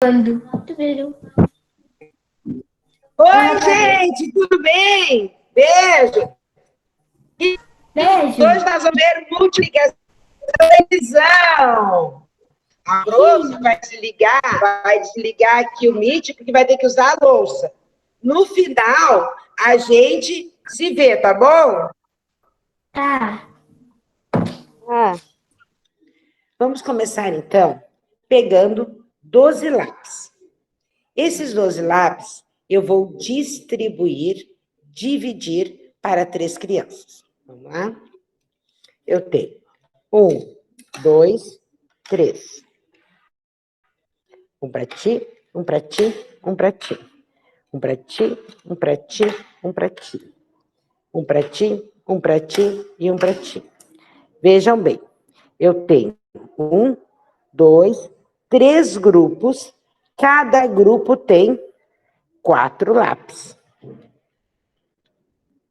Gravando. Oi, gente, tudo bem? Beijo. Beijo. Hoje nós vamos ver multiplicação da televisão. A Rosa vai desligar aqui o Meet, porque vai ter que usar a louça. No final, a gente se vê, tá bom? Tá. Vamos começar, então, pegando 12 lápis. Esses 12 lápis eu vou dividir para 3 crianças. Vamos lá? Eu tenho 1, 2, 3. Um para ti, um para ti, um para ti. Um para ti, um para ti, um para ti. Um para ti, um para ti e um para ti. Vejam bem, eu tenho 1, 2, 3 grupos. Cada grupo tem 4 lápis.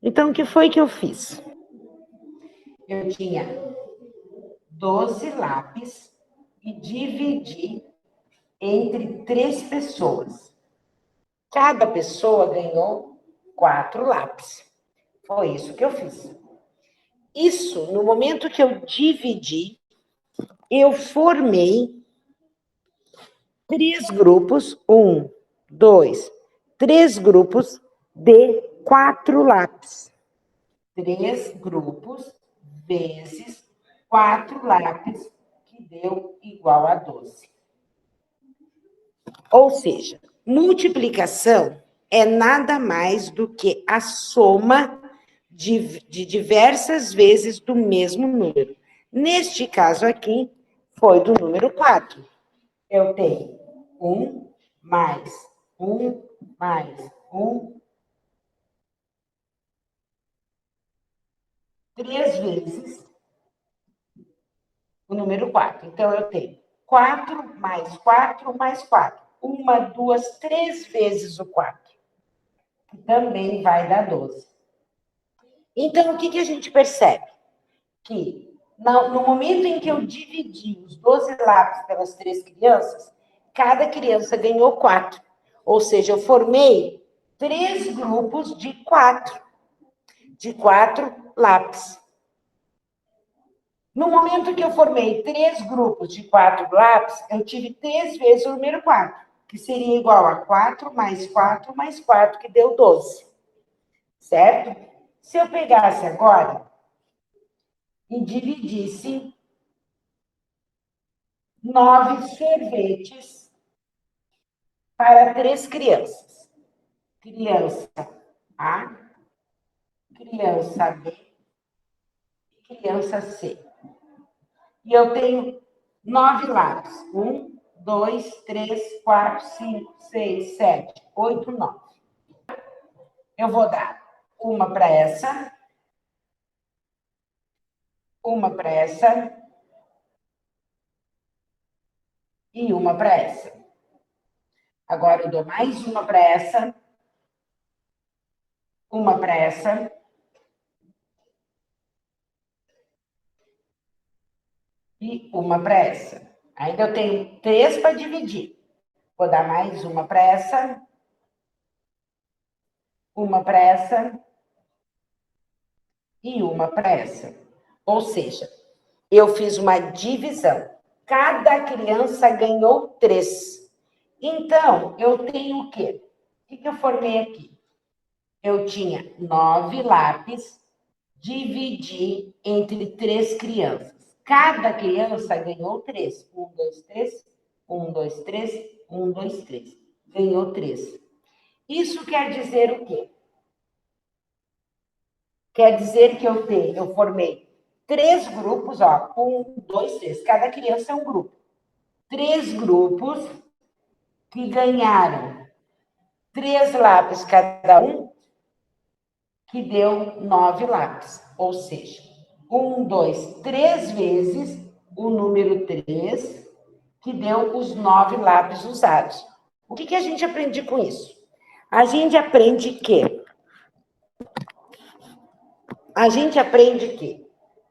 Então, o que foi que eu fiz? Eu tinha 12 lápis e dividi entre 3 pessoas. Cada pessoa ganhou 4 lápis. Foi isso que eu fiz. Isso, no momento que eu dividi, eu formei 3 grupos, 1, 2, 3 grupos de 4 lápis. 3 grupos vezes 4 lápis, que deu igual a 12. Ou seja, multiplicação é nada mais do que a soma de diversas vezes do mesmo número. Neste caso aqui, foi do número 4. Eu tenho 1 mais 1 mais 1, 3 vezes o número 4. Então, eu tenho 4 mais 4 mais 4. 1, 2, 3 vezes o 4. Que também vai dar 12. Então, o que a gente percebe? Que no momento em que eu dividi os 12 lápis pelas 3 crianças, cada criança ganhou 4. Ou seja, eu formei 3 grupos de 4 lápis. No momento que eu formei 3 grupos de 4 lápis, eu tive 3 vezes o número 4, que seria igual a 4 mais 4 mais 4, que deu 12. Certo? Se eu pegasse agora e dividisse 9 sorvetes para 3 crianças. Criança A, criança B e criança C. E eu tenho 9 lápis. 1, 2, 3, 4, 5, 6, 7, 8, 9. Eu vou dar uma para essa, uma para essa e uma para essa. Agora eu dou mais uma para essa, uma para essa e uma para essa. Ainda eu tenho 3 para dividir. Vou dar mais uma para essa, uma para essa e uma para essa. Ou seja, eu fiz uma divisão. Cada criança ganhou 3. Então, eu tenho o quê? O que eu formei aqui? Eu tinha 9 lápis, dividi entre 3 crianças. Cada criança ganhou 3. 1, 2, 3, 1, 2, 3, 1, 2, 3. Ganhou 3. Isso quer dizer o quê? Quer dizer que eu formei 3 grupos, ó, 1, 2, 3. Cada criança é um grupo. 3 grupos que ganharam 3 lápis cada um, que deu 9 lápis. Ou seja, 1, 2, 3 vezes o número 3, que deu os 9 lápis usados. O que a gente aprende com isso? A gente aprende que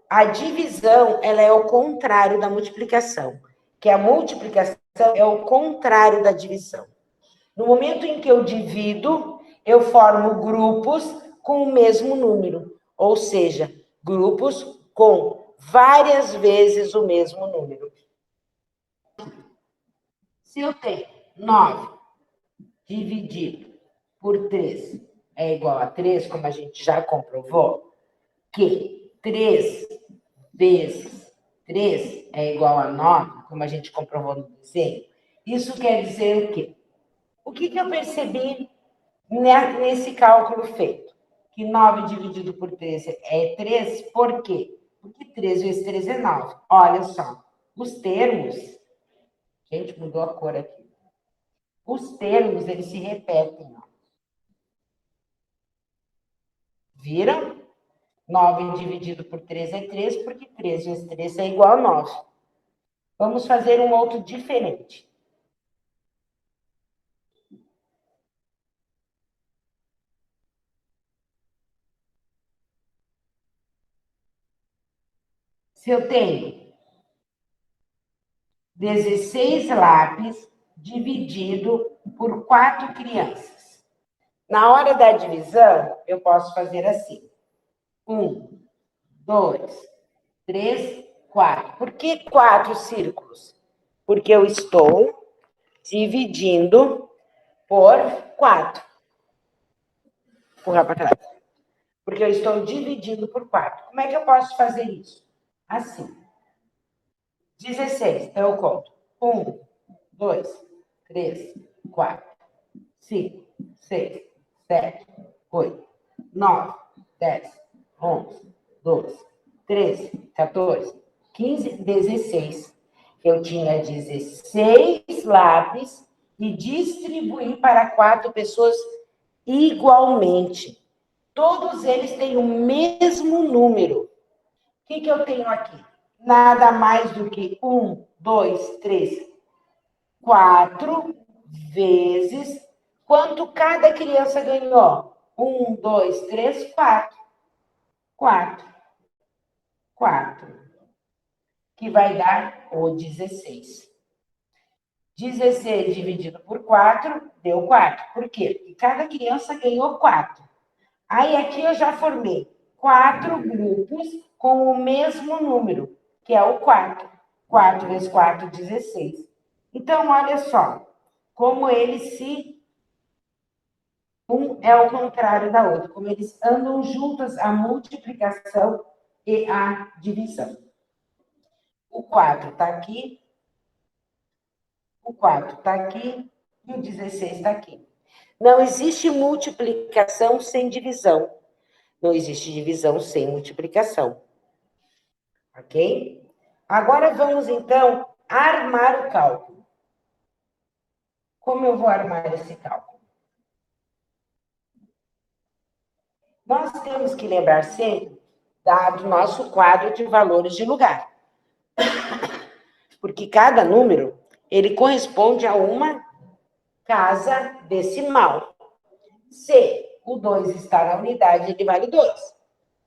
a divisão ela é o contrário da multiplicação, que a multiplicação é o contrário da divisão. No momento em que eu divido, eu formo grupos com o mesmo número, ou seja, grupos com várias vezes o mesmo número. Se eu tenho 9 dividido por 3 é igual a 3, como a gente já comprovou, que 3 vezes 3 é igual a 9, como a gente comprovou no desenho, isso quer dizer o quê? O que eu percebi nesse cálculo feito? Que 9 dividido por 3 é 3, por quê? Porque 3 vezes 3 é 9. Olha só, os termos... Gente, mudou a cor aqui. Os termos, eles se repetem. Ó. Viram? 9 dividido por 3 é 3, porque 3 vezes 3 é igual a 9. Vamos fazer um outro diferente. Se eu tenho 16 lápis dividido por 4 crianças. Na hora da divisão, eu posso fazer assim. 1, 2, 3, 4. Por que 4 círculos? Porque eu estou dividindo por 4. Empurrar para trás. Porque eu estou dividindo por 4. Como é que eu posso fazer isso? Assim. 16. Então, eu conto. 1, 2, 3, 4, 5, 6, 7, 8, 9, 10, 11, 12, 13, 14, 15, 16. Eu tinha 16 lápis e distribuí para 4 pessoas igualmente. Todos eles têm o mesmo número. O que eu tenho aqui? Nada mais do que 1, 2, 3, 4 vezes quanto cada criança ganhou. 1, 2, 3, 4. 4. 4. Que vai dar o 16. 16 dividido por 4 deu 4. Por quê? Porque cada criança ganhou 4. Aí aqui eu já formei 4 grupos com o mesmo número, que é o 4. 4 vezes 4, 16. Então, olha só, como eles se... Um é o contrário da outra, como eles andam juntas a multiplicação e a divisão. O 4 está aqui, o 4 está aqui e o 16 está aqui. Não existe multiplicação sem divisão. Não existe divisão sem multiplicação. Ok? Agora vamos, então, armar o cálculo. Como eu vou armar esse cálculo? Nós temos que lembrar sempre do nosso quadro de valores de lugar. Porque cada número, ele corresponde a uma casa decimal. Se o 2 está na unidade, ele vale 2.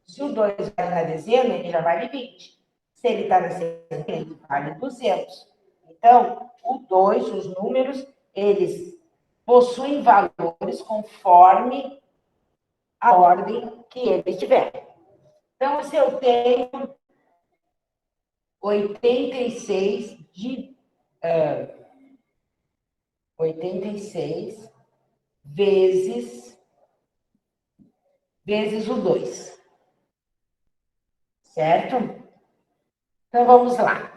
Se o 2 vale na dezena, ele já vale 20. Se ele está na centena, ele vale 200. Então, o 2, os números, eles possuem valores conforme a ordem que ele tiver. Então, se eu tenho 86 de 86 vezes o 2, certo? Então, vamos lá.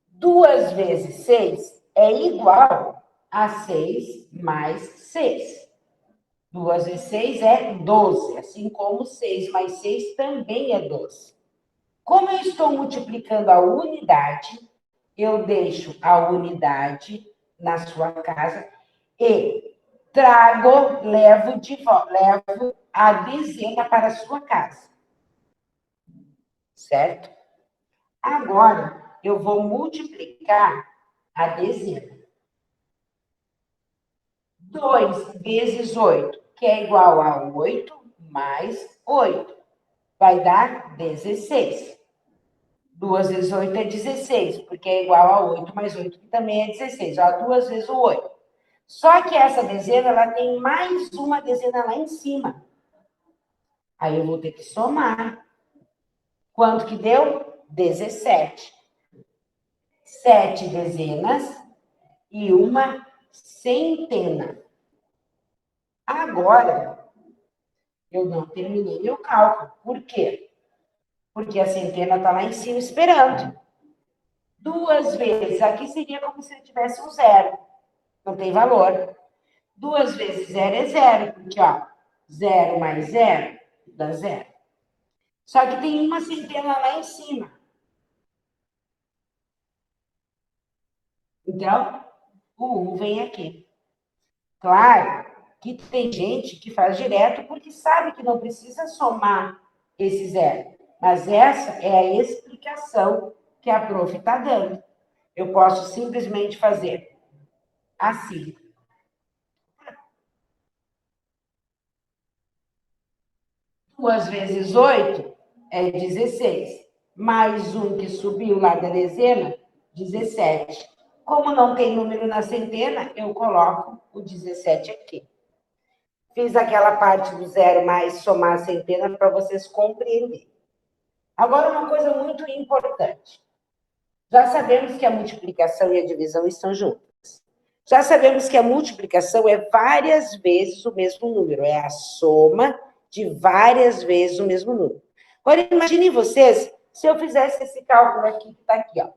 2 vezes 6 é igual a 6 mais 6. 2 vezes 6 é 12, assim como 6 mais 6 também é 12. Como eu estou multiplicando a unidade, eu deixo a unidade na sua casa e levo a dezena para a sua casa. Certo? Agora, eu vou multiplicar a dezena. 2 vezes 8, que é igual a 8 mais 8. Vai dar 16. 2 vezes 8 é 16, porque é igual a 8 mais 8, que também é 16. Ó, 2 vezes o 8. Só que essa dezena, ela tem mais uma dezena lá em cima. Aí eu vou ter que somar. Quanto que deu? 17. 7 dezenas e uma centena. Agora, eu não terminei meu cálculo. Por quê? Porque a centena está lá em cima esperando. 2 vezes, aqui seria como se eu tivesse um zero. Não tem valor. 2 vezes zero é zero, porque, ó, zero mais zero dá zero. Só que tem uma centena lá em cima. Então, o 1 vem aqui. Claro que tem gente que faz direto porque sabe que não precisa somar esse zero. Mas essa é a explicação que a prof está dando. Eu posso simplesmente fazer assim. 2 vezes 8 é 16. Mais um que subiu lá da dezena, 17. Como não tem número na centena, eu coloco o 17 aqui. Fiz aquela parte do zero mais somar a centena para vocês compreenderem. Agora, uma coisa muito importante. Já sabemos que a multiplicação e a divisão estão juntas. Já sabemos que a multiplicação é várias vezes o mesmo número, é a soma de várias vezes o mesmo número. Agora, imaginem vocês se eu fizesse esse cálculo aqui, que está aqui, ó.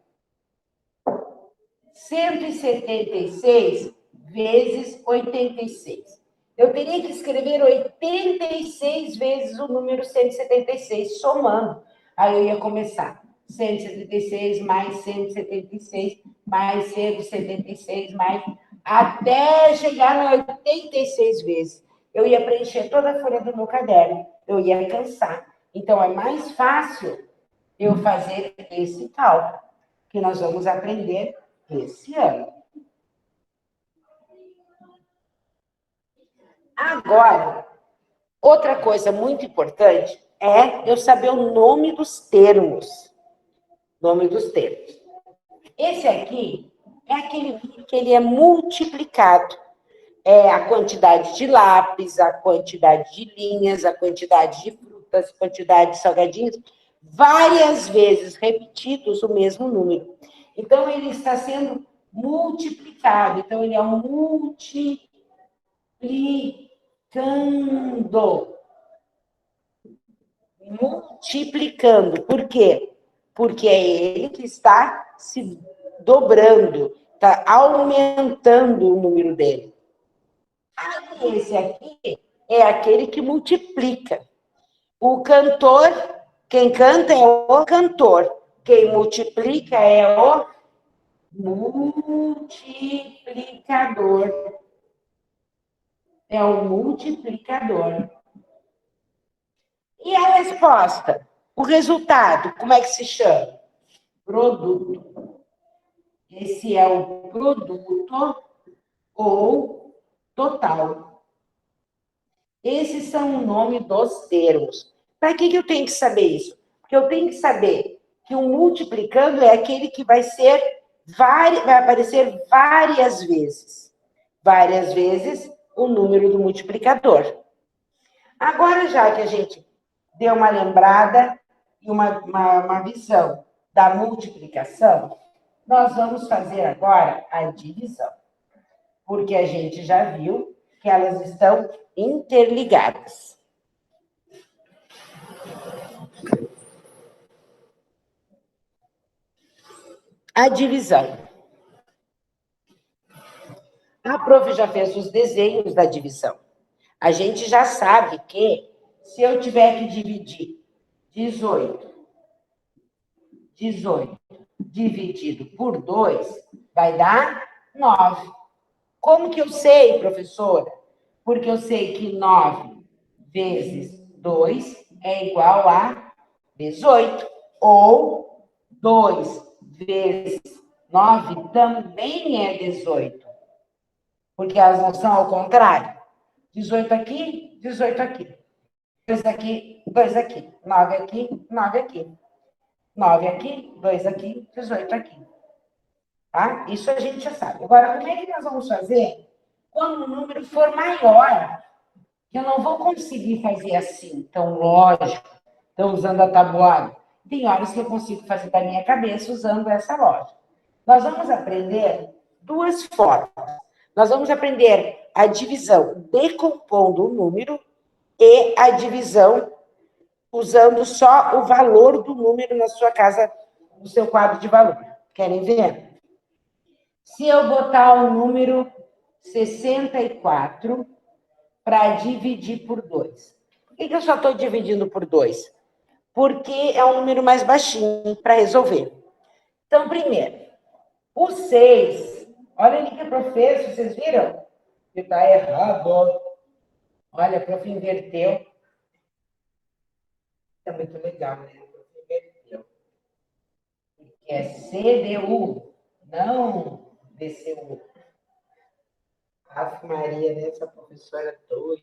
176 vezes 86. Eu teria que escrever 86 vezes o número 176, somando. Aí eu ia começar. 176 mais 176 mais 176 mais... Até chegar no 86 vezes. Eu ia preencher toda a folha do meu caderno. Eu ia cansar. Então, é mais fácil eu fazer esse cálculo, que nós vamos aprender esse ano. Agora, outra coisa muito importante é eu saber o nome dos termos. Nome dos termos. Esse aqui é aquele que ele é multiplicado. É a quantidade de lápis, a quantidade de linhas, a quantidade de frutas, a quantidade de salgadinhos, várias vezes repetidos o mesmo número. Então, ele está sendo multiplicado. Então, ele é um multiplicando. Multiplicando. Por quê? Porque é ele que está se dobrando, está aumentando o número dele. Aí, esse aqui é aquele que multiplica. O cantor, quem canta é o cantor. Quem multiplica é o multiplicador. É o multiplicador. E a resposta? O resultado, como é que se chama? Produto. Esse é o produto ou total. Esses são o nome dos termos. Para que eu tenho que saber isso? Porque eu tenho que saber que o multiplicando é aquele que vai aparecer várias vezes. Várias vezes o número do multiplicador. Agora, já que a gente deu uma lembrada e uma visão da multiplicação, nós vamos fazer agora a divisão. Porque a gente já viu que elas estão interligadas. A divisão. A prof já fez os desenhos da divisão. A gente já sabe que se eu tiver que dividir 18 dividido por 2, vai dar 9. Como que eu sei, professora? Porque eu sei que 9 vezes 2 é igual a 18. Ou 2 vezes 9 também é 18. Porque elas não são ao contrário. 18 aqui, 18 aqui. 2 aqui, 2 aqui. 9 aqui, 9 aqui. 9 aqui, 2 aqui, 18 aqui. Tá? Isso a gente já sabe. Agora, como é que nós vamos fazer quando o número for maior? Que eu não vou conseguir fazer assim, tão lógico, tão usando a tabuada. Tem horas que eu consigo fazer da minha cabeça usando essa lógica. Nós vamos aprender duas formas. Nós vamos aprender a divisão decompondo o número e a divisão usando só o valor do número na sua casa, no seu quadro de valor. Querem ver? Se eu botar o número 64 para dividir por 2. Por que eu só estou dividindo por 2? Porque é um número mais baixinho para resolver. Então, primeiro, o 6. Olha ali que a professora, vocês viram? Que está errado. Olha, a prof inverteu. É muito legal, né? A prof inverteu. É CDU, não DCU. Ave Maria, né? Essa professora doida.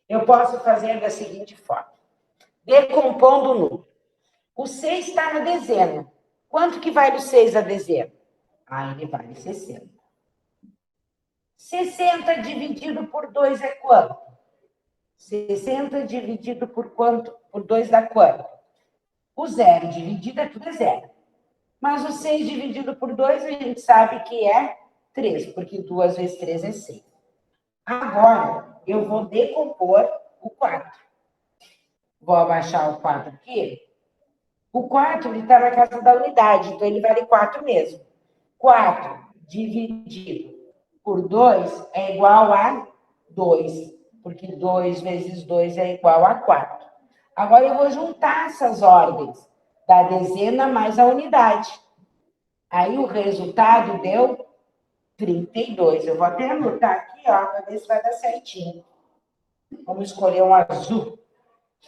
Eu posso fazer da seguinte forma. Decompondo o número. O 6 está na dezena. Quanto que vale o 6 a dezena? Ah, ele vale 60. 60 dividido por 2 é quanto? 60 dividido por quanto? Por 2 dá quanto? O 0 dividido é tudo é 0. Mas o 6 dividido por 2 a gente sabe que é 3, porque 2 vezes 3 é 6. Agora, eu vou decompor o 4. Vou abaixar o 4 aqui. O 4 está na casa da unidade, então ele vale 4 mesmo. 4 dividido por 2 é igual a 2, porque 2 vezes 2 é igual a 4. Agora eu vou juntar essas ordens da dezena mais a unidade. Aí o resultado deu 32. Eu vou até anotar aqui, ó, para ver se vai dar certinho. Vamos escolher um azul.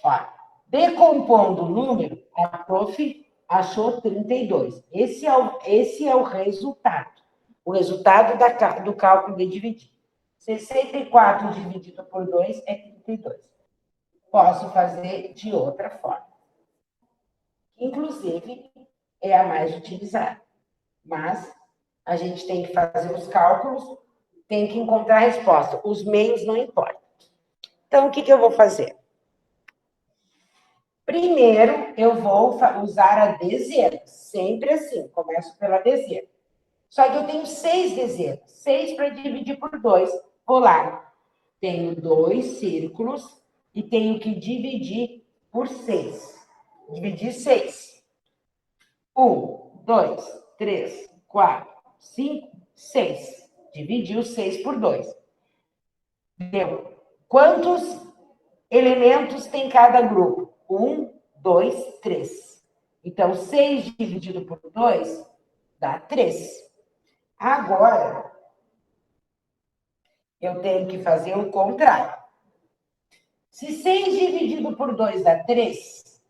Ó, decompondo o número, a prof achou 32. Esse é o resultado. O resultado do cálculo de dividir. 64 dividido por 2 é 32. Posso fazer de outra forma. Inclusive, é a mais utilizada. Mas a gente tem que fazer os cálculos, tem que encontrar a resposta. Os meios não importam. Então, o que eu vou fazer? Primeiro, eu vou usar a dezena. Sempre assim, começo pela dezena. Só que eu tenho 6 dezenas. 6 para dividir por 2. Vou lá. Tenho 2 círculos e tenho que dividir por 6. Dividir 6. 1, 2, 3, 4, 5, 6. Dividir os 6 por 2. Deu. Quantos elementos tem cada grupo? 1, 2, 3. Então, 6 dividido por 2 dá 3. Agora, eu tenho que fazer o contrário. Se 6 dividido por 2 dá 3,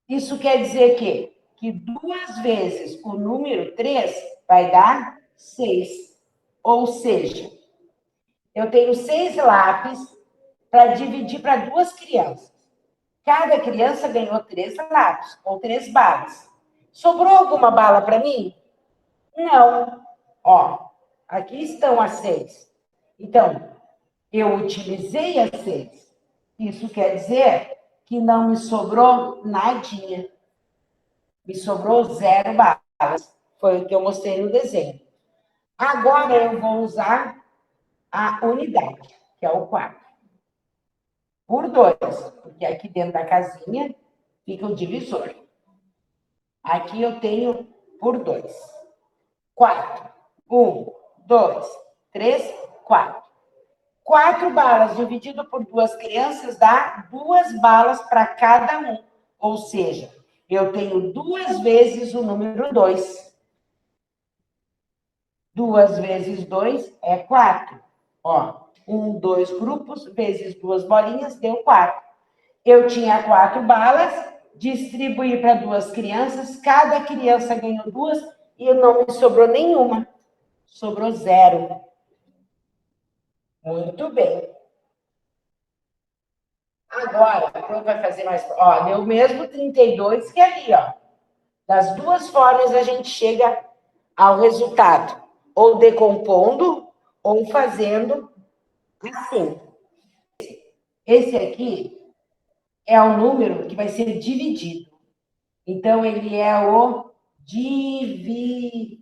isso quer dizer que 2 vezes o número 3 vai dar 6. Ou seja, eu tenho 6 lápis para dividir para 2 crianças. Cada criança ganhou 3 lápis ou 3 balas. Sobrou alguma bala para mim? Não. Ó, aqui estão as 6. Então, eu utilizei as 6. Isso quer dizer que não me sobrou nadinha. Me sobrou 0 balas. Foi o que eu mostrei no desenho. Agora eu vou usar a unidade, que é o 4. Por 2, porque aqui dentro da casinha fica o divisor. Aqui eu tenho por 2. 4. 1, 2, 3, 4. 4 balas dividido por 2 crianças dá 2 balas para cada um. Ou seja, eu tenho 2 vezes o número 2. 2 vezes 2 é 4. Ó, 1, 2 grupos vezes 2 bolinhas deu 4. Eu tinha 4 balas, distribuí para 2 crianças, cada criança ganhou 2 e não me sobrou nenhuma. Sobrou 0. Muito bem. Agora, quando vai fazer mais... Ó, deu o mesmo 32 que ali, ó. Das duas formas, a gente chega ao resultado. Ou decompondo, ou fazendo assim. Esse aqui é o número que vai ser dividido. Então, ele é o dividendo.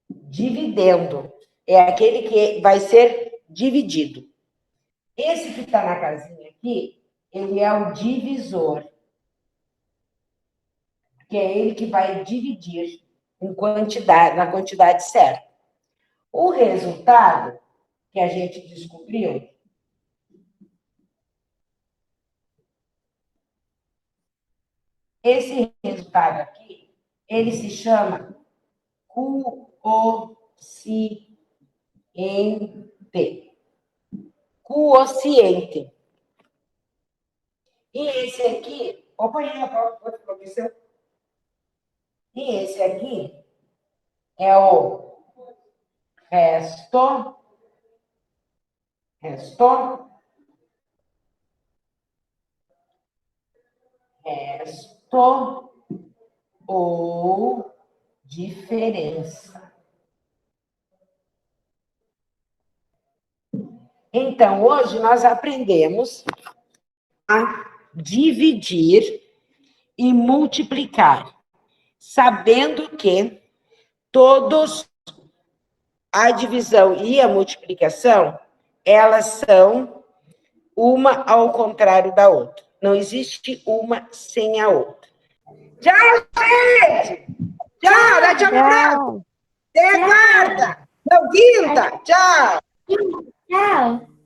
Dividendo. É aquele que vai ser dividido. Esse que está na casinha aqui, ele é o divisor, que é ele que vai dividir em quantidade, na quantidade certa. O resultado que a gente descobriu, esse resultado aqui, ele se chama quociente. Quociente. E esse aqui, opa, aí, outra profissão. E esse aqui é o resto, resto, resto ou diferença. Então, hoje nós aprendemos a dividir e multiplicar, sabendo que todos a divisão e a multiplicação, elas são uma ao contrário da outra. Não existe uma sem a outra. Tchau, gente! Tchau, dá tchau pro Branco! Tchau. Até quarta! Não, quinta! Tchau! Tchau.